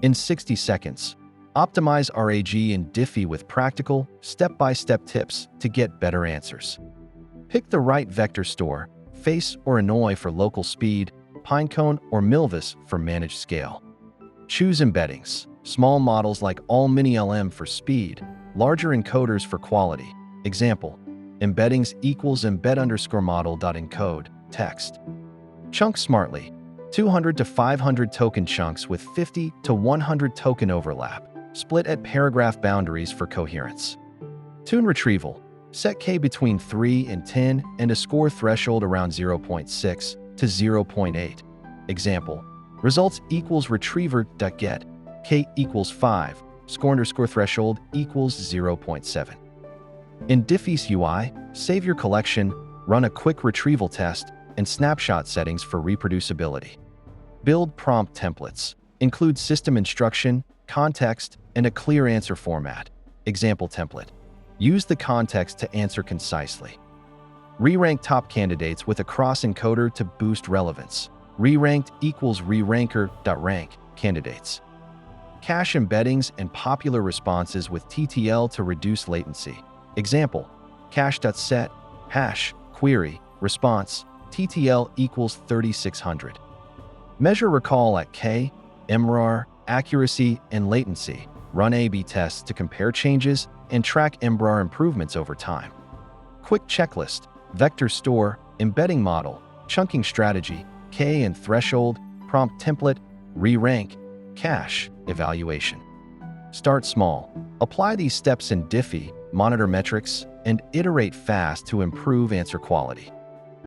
in 60 seconds. Optimize RAG in Dify with practical, step-by-step tips to get better answers. Pick the right vector store, Face or Annoy for local speed, Pinecone or Milvus for managed scale. Choose embeddings, small models like All Mini LM for speed, larger encoders for quality. Example, embeddings equals embed_model.encode, text. Chunk smartly, 200 to 500 token chunks with 50 to 100 token overlap, split at paragraph boundaries for coherence. Tune retrieval, set K between 3 and 10 and a score threshold around 0.6 to 0.8. Example, results equals retriever.get, K equals 5, score threshold equals 0.7. In Dify's UI, save your collection, run a quick retrieval test, and snapshot settings for reproducibility. Build prompt templates. Include system instruction, context, and a clear answer format. Example template. Use the context to answer concisely. Re-rank top candidates with a cross-encoder to boost relevance. Re-ranked equals re-ranker.rank candidates. Cache embeddings and popular responses with TTL to reduce latency. Example, cache.set, hash, query, response, TTL equals 3600. Measure recall at K, MRAR, accuracy, and latency. Run A/B tests to compare changes and track MRAR improvements over time. Quick checklist, vector store, embedding model, chunking strategy, K and threshold, prompt template, re-rank, cache, evaluation. Start small. Apply these steps in Dify, monitor metrics, and iterate fast to improve answer quality.